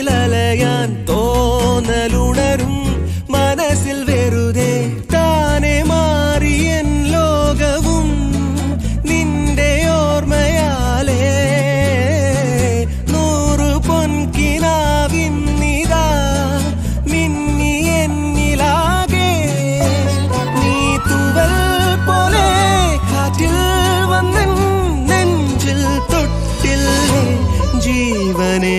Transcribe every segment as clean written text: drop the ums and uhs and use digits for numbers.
ചിറകിലലയാൻ തോന്നലുണരും മനസ്സിൽ വെറുതെ താനെ മാറിയൻ ലോകവും നിന്റെ ഓർമ്മയാലേ നൂറു പൊൻകിനാവിന്നിതാ മിന്നി എന്നിലാകെ നീ തൂവൽ പോലെ കാറ്റിൽ വന്നൻ നെഞ്ചിൽ തൊട്ടില്ലേ ജീവനേ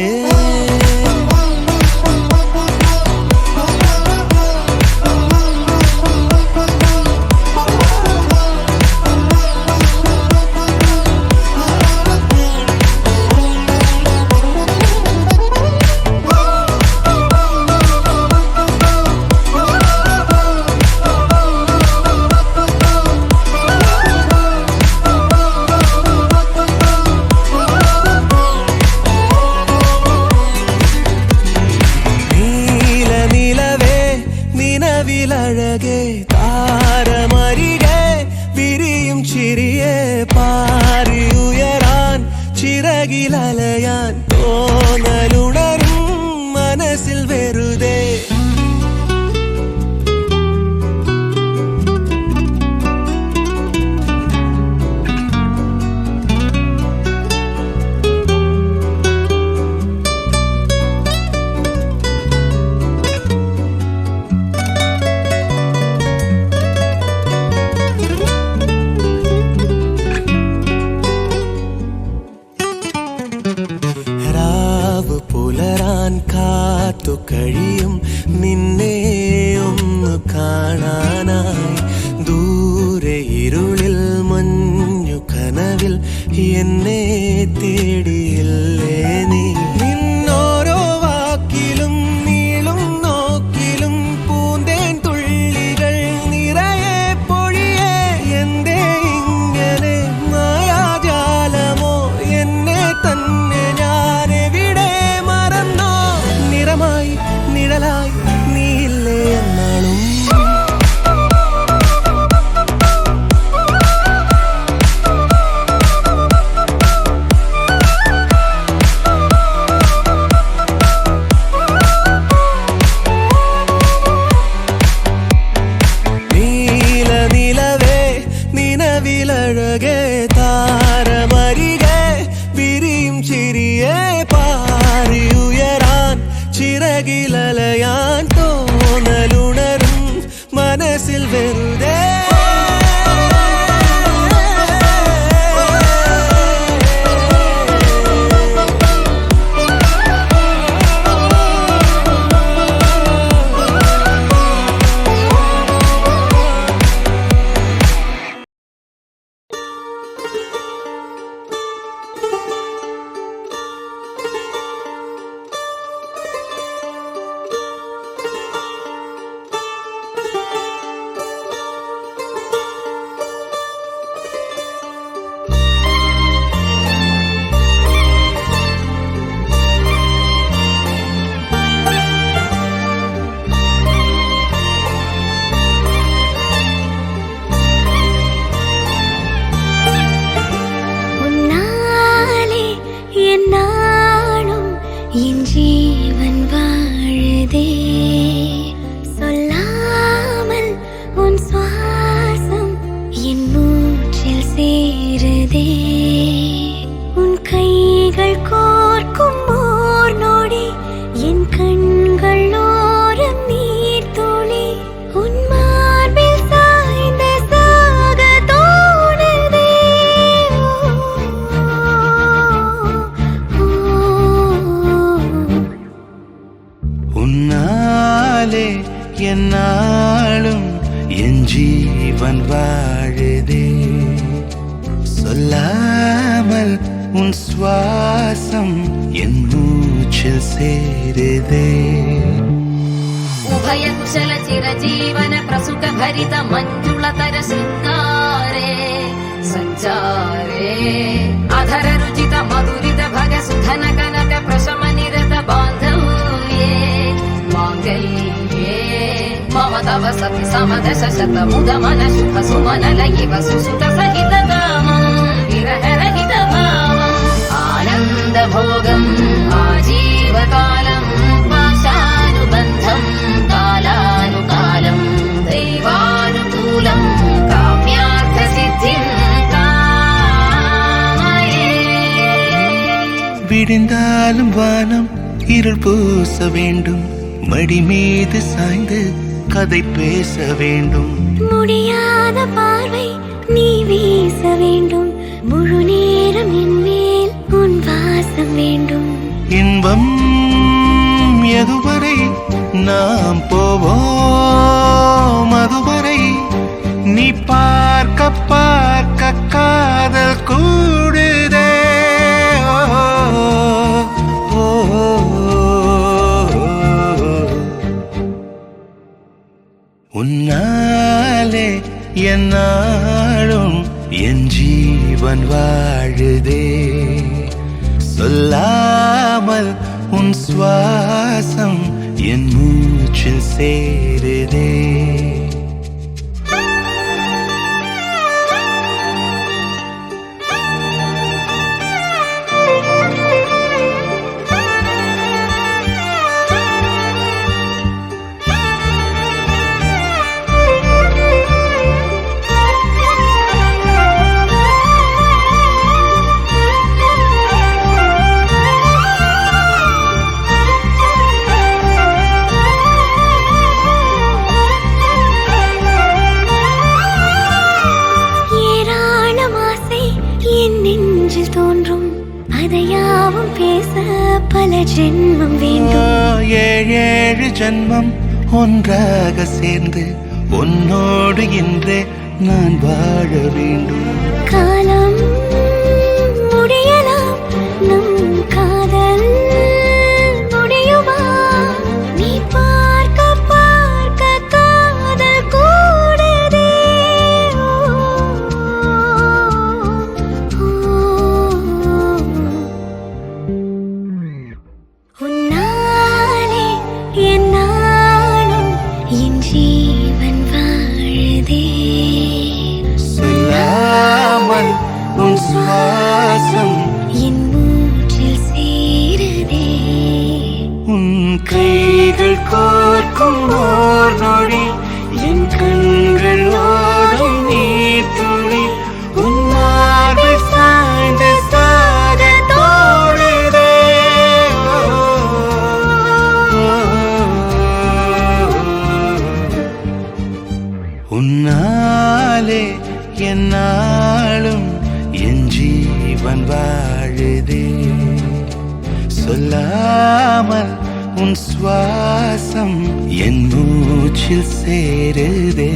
അഴകേ താരമരികെ വിരിയും ചിരിയെ പാറി ഉയരാൻ ചിറകിലലയാൻ തോന്നലുണരും മനസ്സിൽ വെറുതെ പുലരാൻ കാത്തു കഴിയും നിന്നെ ഒന്ന് കാണാനായി ദൂരെ ഇരുളിൽ മഞ്ഞു കനവിൽ എന്നെ തേടിയില്ലേ നീ നിന്നോരോ വാക്കിലും നീളും നോക്കിലും പൂന്തേൻ തുള്ളികൾ നിറയെ പൊഴിയേ എന്തേ ഇങ്ങനെ മായാജാലമോ എന്നെ തന്നെ നിഴലായി നീയില്ലേ എന്നാളും നീലനിലവേ നിലവിലഴകേ താരമരികെ വിരിയും ചിരിയെ പാറി ഉയരാൻ ചിറകിലലയാൻ തോന്നലുണരും മനസ്സിൽ വെറുതെ എന്നാളും என் ஜீவன் வாழுதே சொல்லாமல் உன் சுவாசம் என் மூச்சில் சேருதே ഉഭയ കുശല ചിരജീവന പ്രസുഖ ഭരിത മഞ്ജുളതര ശൃംഗാരേ സഞ്ചാരേ അധര രുചിത മധുരിത ഭഗ സുധന കനക പ്രശമ നിരത ബാന്ധവ്യേ മാംഗല്യേ മമ തവ സതി സമദശ ശത മുദ മന ശുഭ സുമനല ഇവ സുസുത സഹിത കാമം വിരഹരഹിത ഭാവം ആനന്ദ ഭോഗം ആജീവകാലം விடிந்தாலும் வானம் இருள் பூச வேண்டும், மடி மீது சாய்ந்து கதை பேச வேண்டும். முடியாத பார்வை நீ வீச வேண்டும், முழு நேரம் என் மேல் உன் வாசம் வேண்டும். இன்பம் எதுவரை நாம் போவோம், அதுவரை நீ பார்க்க பார்க்க காதல் கூடுதே. உன்னாலே என்னாலும் என் ஜீவன் வாழுதே, சொல்லாமல் உன் சுவாசம் என் மூச்சில் சேருதே. தோன்றும் அதையாவும் பேச பல ஜென்மம் வேண்டும். ஏழு ஜென்மம் ஒன்றாக சேர்ந்து உன்னோடு இன்றே நான் வாழ வேண்டும். காலம் முடியலாம், நம் காதல் முடியுமா? நீ பார்க்க பார்க்க காதல் கூடுதே. உன்னாலே என்னாலும் என் ஜீவன் வாழுதே, சொல்லாமல் உன் சுவாசம் என் மூச்சில் சேருதே. உன் கைகள் கோர்க்கும் ஓர் நொடி என் கண்கள் ஓடும் நீர் துளி, உன் மார்பில் சாய்ந்து சாக தோடுதே. உன்னாலே என்னாலும் என் ஜீவன் வாழுதே, சொல்லாமல் உன் சுவாசம் என் மூச்சில் சேருதே.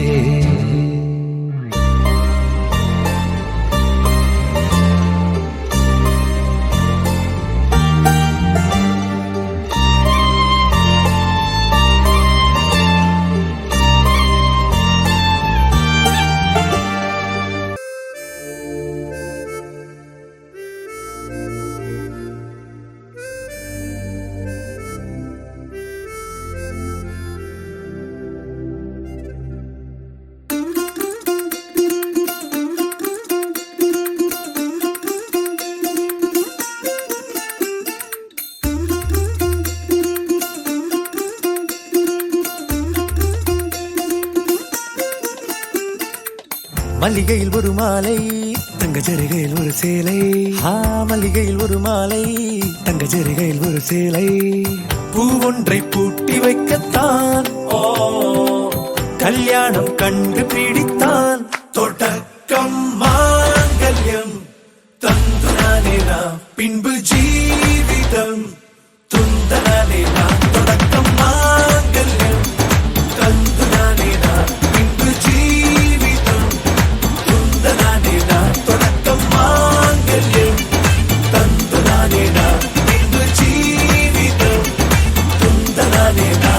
மல்லிகையில் ஒரு மாலை, தங்க ஜரிகையில் ஒரு சேலை. மல்லிகையில் ஒரு மாலை, தங்க ஜரிகையில் ஒரு சேலை. பூ ஒன்றை பூட்டி வைக்கத்தான் கல்யாணம் கண்டு பிடித்தான். தொடக்கம் மாங்கல்யம் தந்துனானே நாம், பின்பு ஜீவிதம் துந்தனானே நாம். தொடக்கம் மாங்கல்யம் தந்துனானே நாம், பின்பு ஜீவிதம் துந்தனானே நாம். தொடக்கம் மாங்கல்யம் தந்துனானே நாம், பின்பு ஜீவிதம் துந்தனானே நாம்.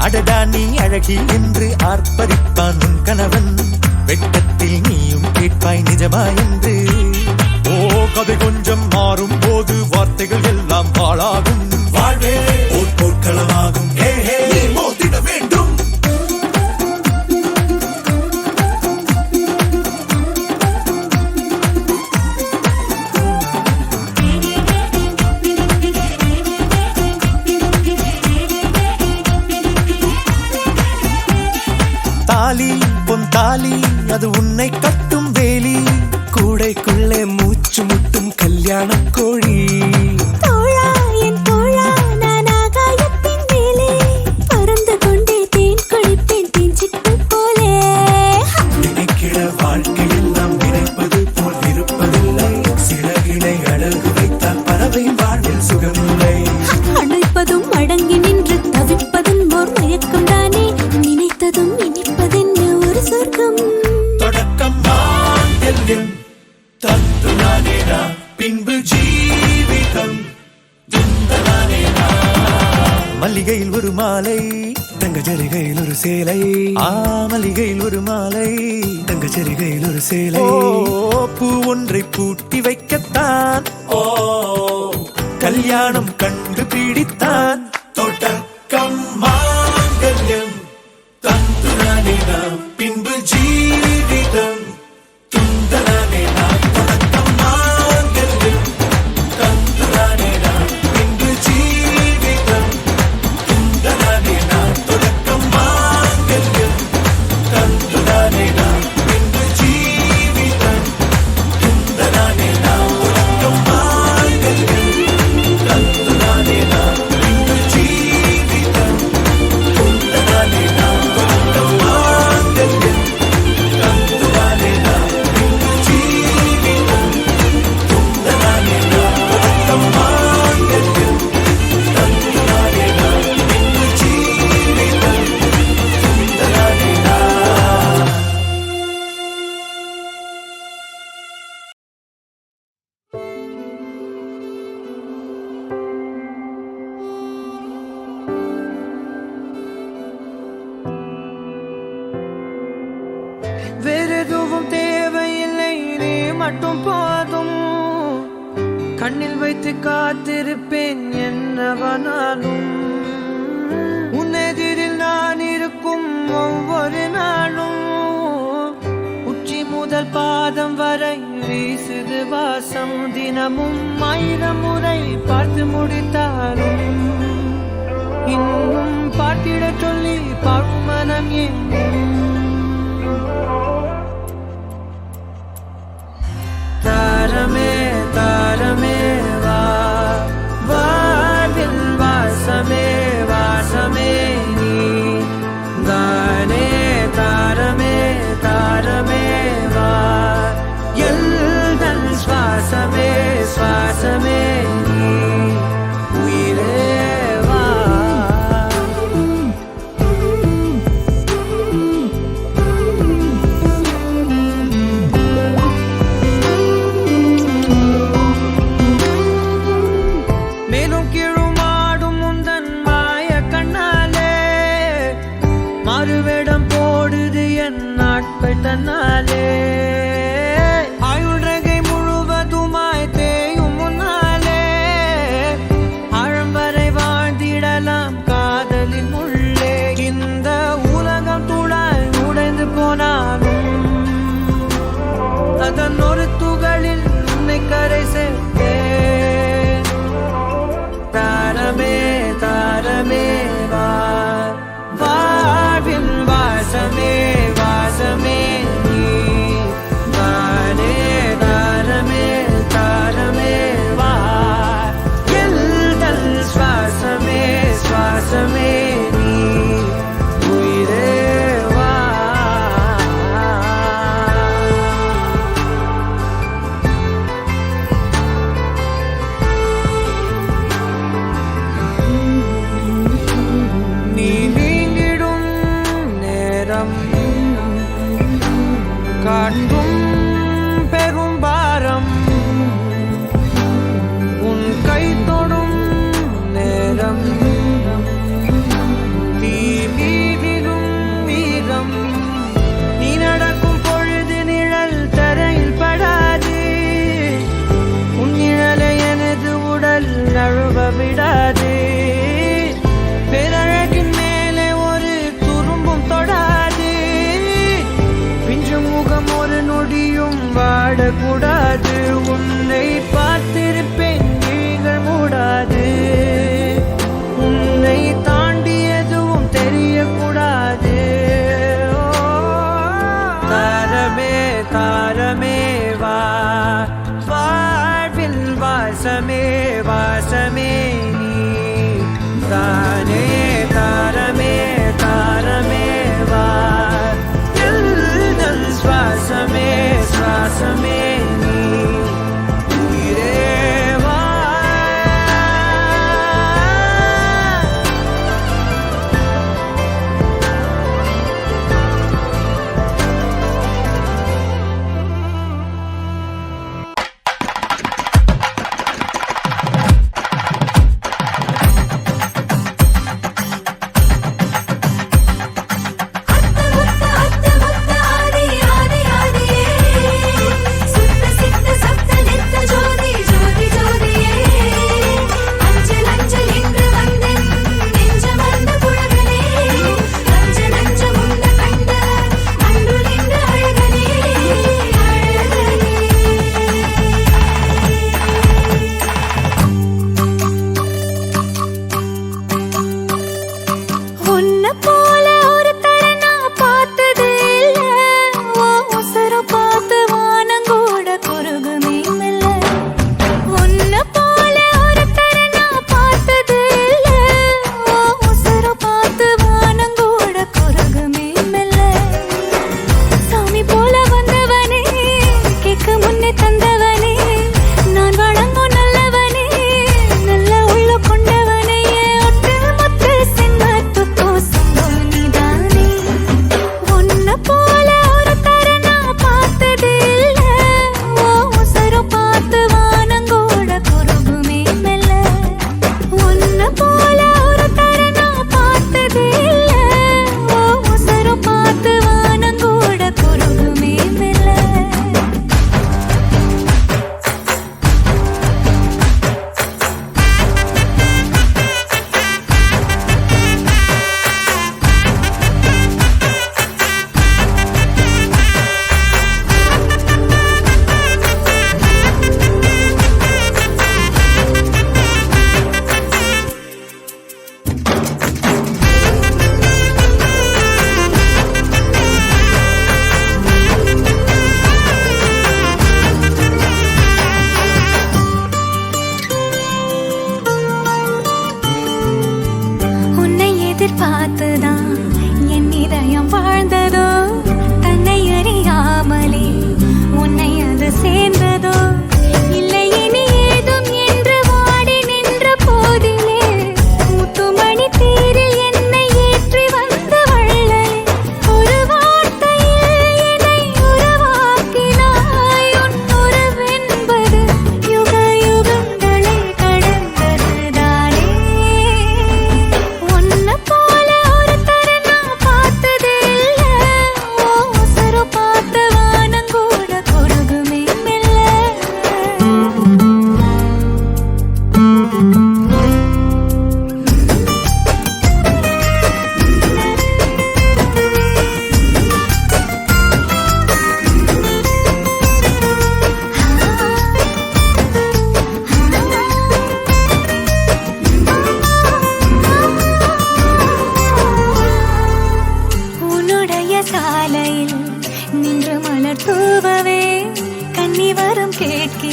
அடடா நீ அழகி என்று ஆர்ப்பரிப்பான் உன் கணவன், வெட்கத்தில் நீயும் கேட்பாய் நிஜமா என்று. ஓ கதை கொஞ்சம் மாறும் போது வார்த்தைகள் எல்லாம் பாழாகும். வாழ்வே ஓர் போர்க்களமாகும். மோதிட வேண்டும். தாலி பொன் தாலி அது உன்னை கட்டும் வேலி கூடைக்குள்ளே மூச்சு முட்டும் கல்யாண கோழி தோழா என் தோழா நான் ஆகாயத்தின் மேலே பறந்து கொண்டே தேன் குடிப்பேன் தேஞ்சிட்டு போலே நினைக்கிற வாழ்க்கையில் நாம் நினைப்பது போல் இருப்பதில்லை சிறகினை அழகு வைத்தால் பறவை வாழ்வில் சுகமில்லை அழைப்பதும் அடங்கி நின்று தவிப்பதும் ஓர் மயக்கம் தானே நினைத்ததும் இனிப்பதென்ன ஒரு சொர்க்கம் தொடக்கம் மாங்கல்யம் தந்து நானேனா பின்பு ஜீவிதம் துந்தனானேனா மல்லிகையில் ஒரு மாலை தங்க ஜரிகையில் ஒரு சேலை மல்லிகையில் ஒரு மாலை தங்க ஜரிகையில் ஒரு சேலை பூ ஒன்றை பூட்டி வைக்கத்தான் கல்யாணம் கண்டு பிடித்தான் தொடக்கம் மாங்கல்யம் தந்து நானேனா பின்பு ஜீவிதம் துந்தனானேனா தொடக்கம் மாங்கல்யம் தந்து நானேனா பின்பு ஜீவிதம் துந்தனானேனா தொடக்கம் மாங்கல்யம் தந்து நானேனா பின்பு ஜீவிதம் துந்தனானேனா தொடக்கம் மாங்கல்யம் தந்து நானேனா பின்பு ஜீவிதம் துந்தனானேனா தொடக்கம் மாங்கல்யம் தந்து நானேனா பின்பு ஜீவிதம் துந்தனானேனா தொடக்கம் மாங்கல்யம் தந்து நானேனா பின்பு ஜீவிதம் துந்தனானேனா வேறெதுவும் தேவையில்லை நீ மட்டும் போதும் கண்ணில் வைத்து காத்திருப்பேன் என்னவனாலும் உன்னெதிரில் நான் இருக்கும் ஒவ்வொரு நாளும் உச்சி முதல் பாதம் வரை வீசுது வாசம் தினமும் 1000 முறை பார்த்து முடித்தாலும் இன்னும் பாட்டிட சொல்லி பாடும் மனம் ஏங்கும் தாரமே தாரமே வா வாழ்வில் வாசமே வாசமே நீ தானே தாரமே தாரமே வா எல்தன் சுவாசமே சுவாசமே நீ உயிரே வா மேலும் கீழுமாடும் முந்தன் மாய கண்ணாலே மாறுவேடம் போடுது என் நாட்கள் தன்னாலே ஆயுள் ரகை முழுவதுமாய் தேயும் முன்னாலே ஆழம் வரை வாழ்ந்திடலாம் காதலின் உள்ளே இந்த உலகம் துளாய் உடைந்து போனாலும் அதன் ஒரு துகளில் உன்னை கரை சேர்த்தேன் தாரமே தாரமே வா வாழ்வின் வாசமே வாசமே நீ தானே தாரமே தாரமே வா எல்தல் சுவாசமே சுவாசமே நீ உயிரே வா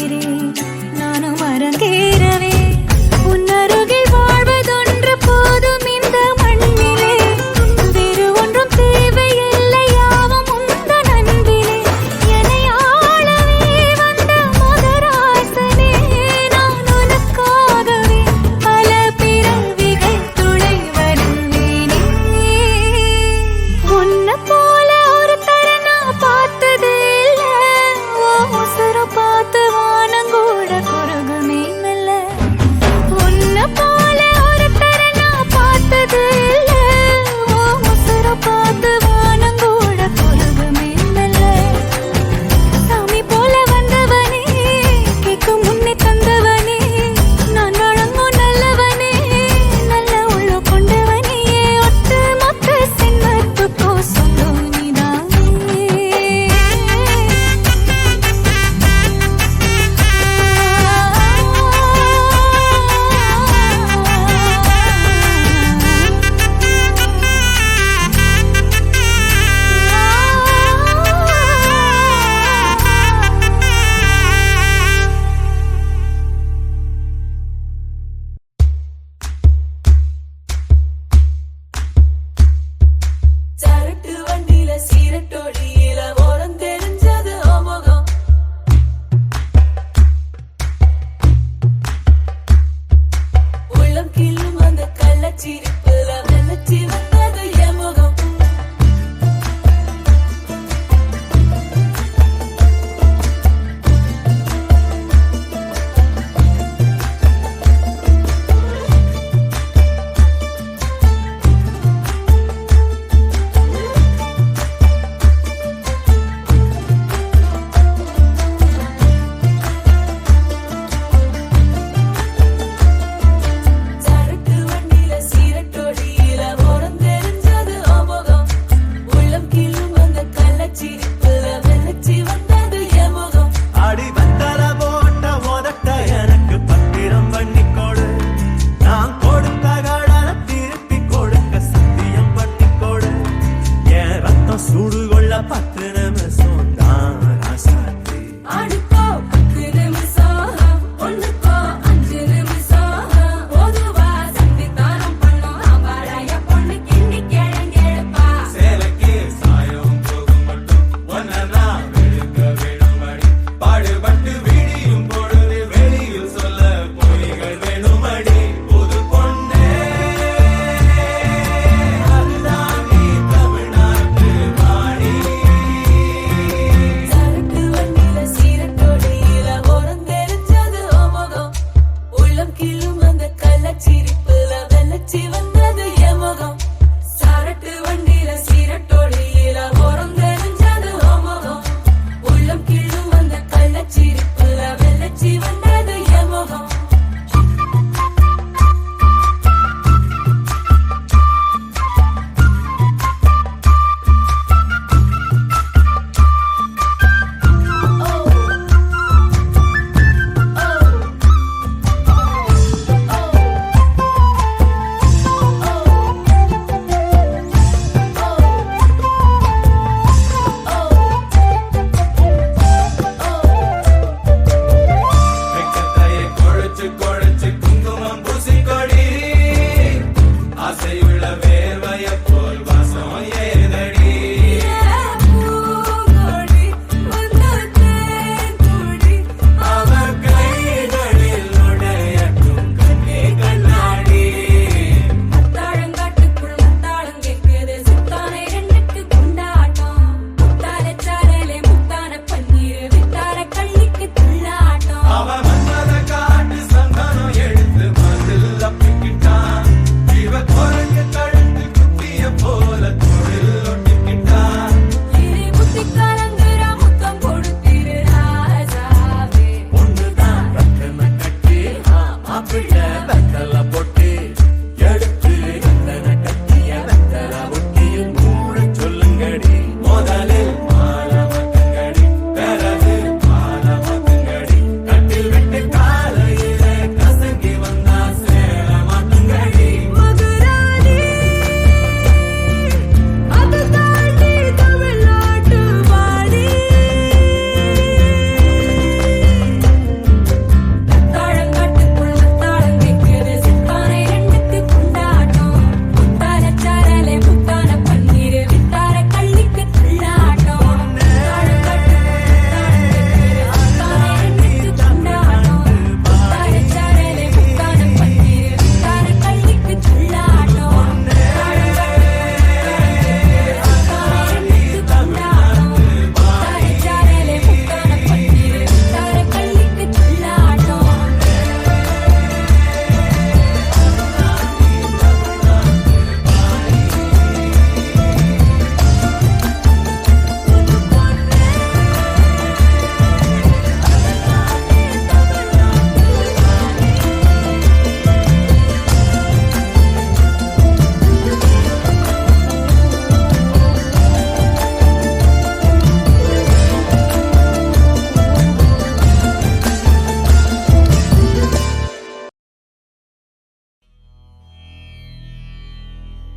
உயிரே நானும் அரங்கேறவே உன்னருகில் வாழ்வதொன்று போதும் இந்த மண்ணிலே வேறு ஒன்றும் தேவையில்லை யாவும் உந்தன் அன்பிலே என்னை ஆளவே வந்த மகராசனே நான் உனக்காகவே பல பிறவிகள் துணை வருவேனே உன்னை போல ஒரு தர நான் பார்த்ததே இல்லை ஓ உசுர பார்த்து வானங்க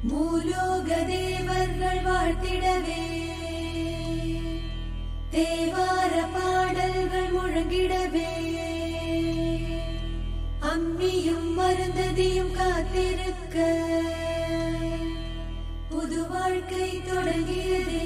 மூலோக தேவர்கள் வாழ்த்திடவே தேவார பாடல்கள் முழங்கிடவே அம்மியும் மருந்ததியும் காத்திருக்க புது வாழ்க்கை தொடங்கியதே.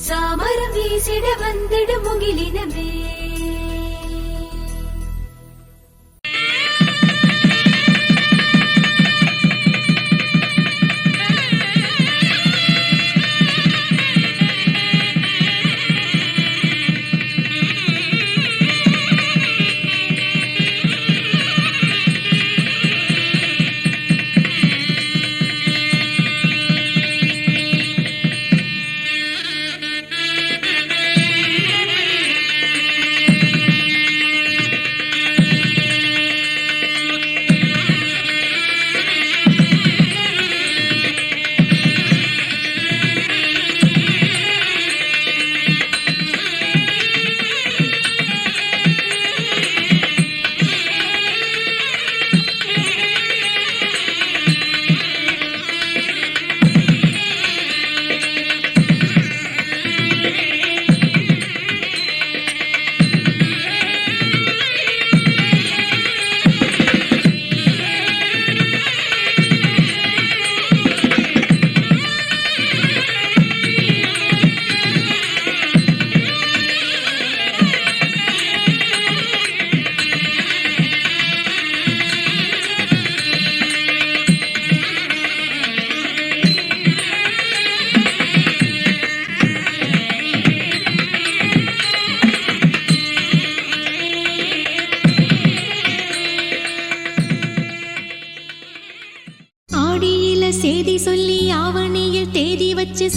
சாமரம் வீசிட வந்திட முகிலினமே.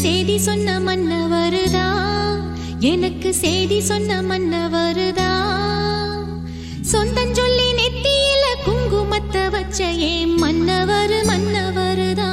செய்தி சொன்ன மன்னவருதா, எனக்கு செய்தி சொன்ன மன்னவருதா. சொந்தஞ்சொல்லி நெத்தியில குங்குமத்தை வச்ச ஏன் மன்னவரு மன்னவருதா.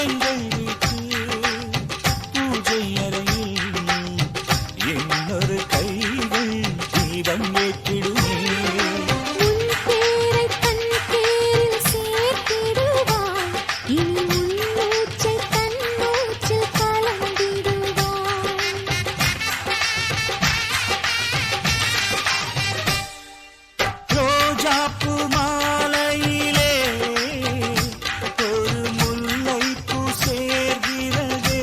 எங்கள் வீட்டு பூஜை அறையில் இன்னொரு கைகள் தீபம் ஏற்றிடுமே. உன் பேரை தன் பேரில் சேர்த்திடுவாய். இனி உன் மூச்சை தன் மூச்சில் கலந்திடுவாய். ரோஜாப்பூ மாலையிலே ஒரு முல்லைப்பூ சேர்கிறதே.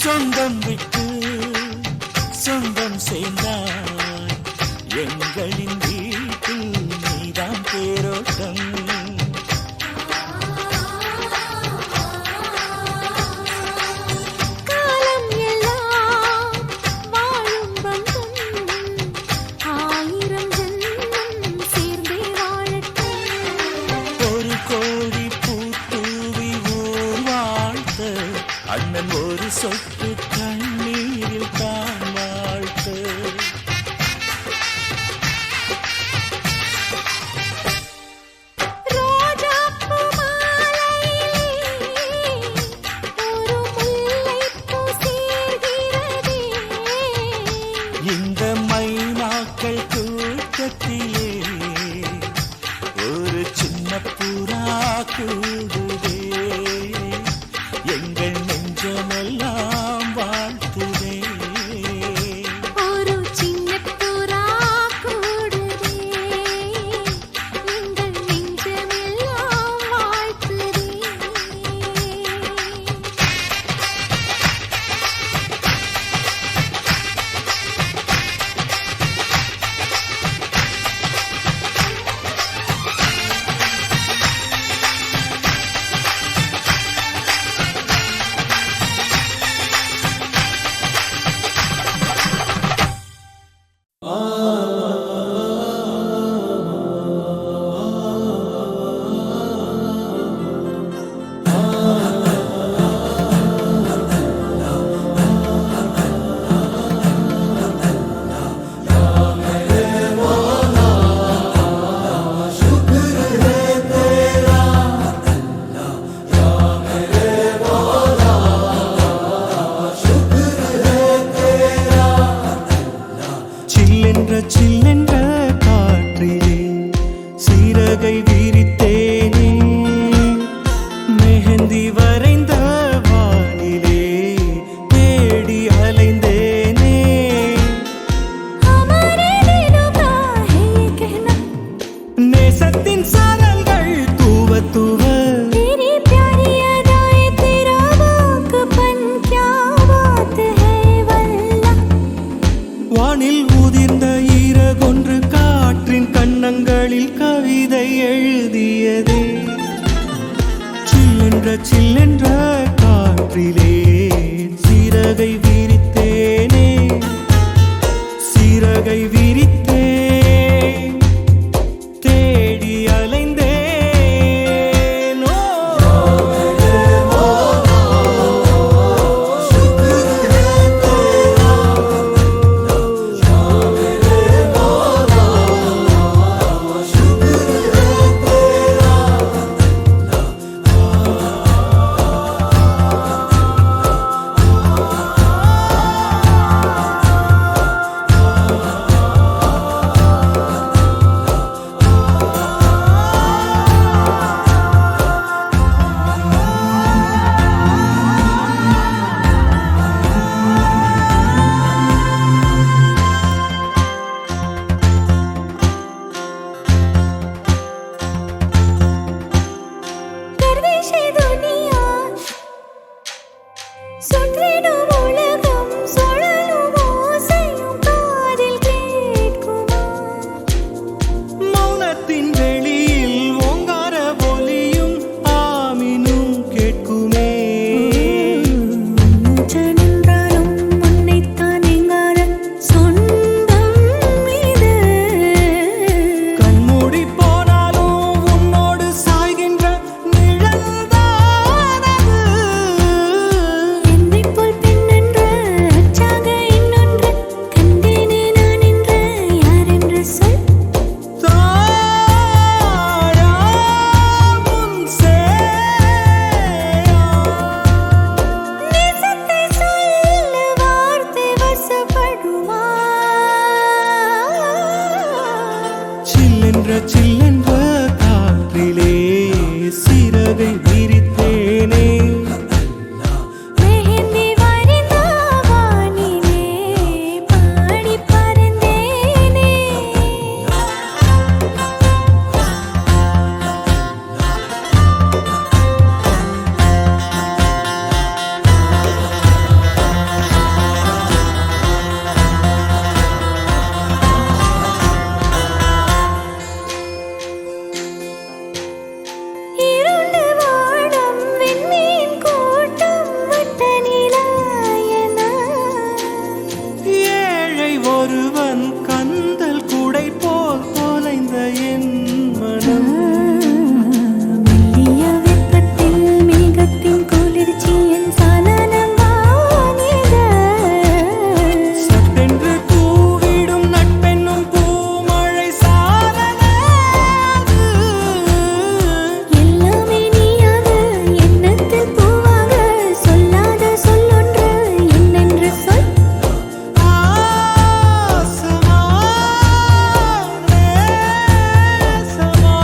சொந்தம் விட்டு சொந்தம் சேர்ந்தாய். எங்களின் வீட்டில் நீதான் தேரோட்டம். காலம் எல்லாம் வாழும் பந்தம். 1000 ஜென்மம் சேர்ந்தே வாழட்டும். ஒரு கோடி பூத்தூவி ஊர் வாழ்த்த அண்ணன் ஒரு சொட்டு கண்ணீரில் தான் வாழ்த்து. ரோஜாப்பூ மாலையிலே ஒரு முல்லைப்பூ சேர்கிறதே. இந்த மைனாக்கள் கூட்டத்திலே ஒரு சின்ன புறா கூடுதே. எங்கள் நெஞ்சமெல்லாம் வாழ்த்துதே. ஒரு சின்ன புறா கூடுதே. எங்கள் நெஞ்சமெல்லாம் வாழ்த்துதே. சில்லென்ற காற்றிலே சீரகை விரித்தேனே. மெஹந்தி வரைந்த வானிலே தேடி அலைந்தேனே. हमारे दिलों का है ये कहना. நேசத்தின் சாரல்கள் தூவ தூவ तेरी प्यारी अदाएं तेरा वाकपन क्या बात है वल्ला. வானில் உதிர்ந்த ஈரகொன்று காற்றின் கன்னங்களில் கவிதை எழுதியதே. சில்லென்ற காற்றிலே சீரகை விரித்தேனே. சீரகை விரித்தே தேடி அலைந்தேனோ. ஒருவன் கந்தல் குடை போல் தொலைந்த என் மனம் மெல்லிய வெப்பத்தில் மேகத்தின் குளிர்ச்சி என் சலனம் வானியது. சட்டென்று தூவிடும் நட்பென்னும் பூமழை சாரலே எல்லாமே நீயாக எண்ணத்தில் பூவாக சொல்லாத சொல்லொன்று என்னென்று சொல். ஆசமா நேசமா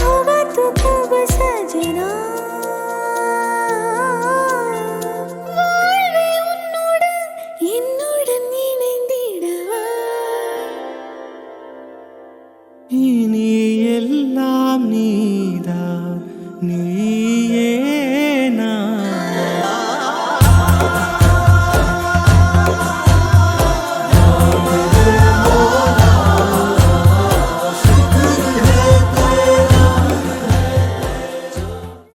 होगा तो कब सजना வாழ்வே உன்னோடு என்னுடன் இணைந்திடவா. இனி எல்லாம் நீதான்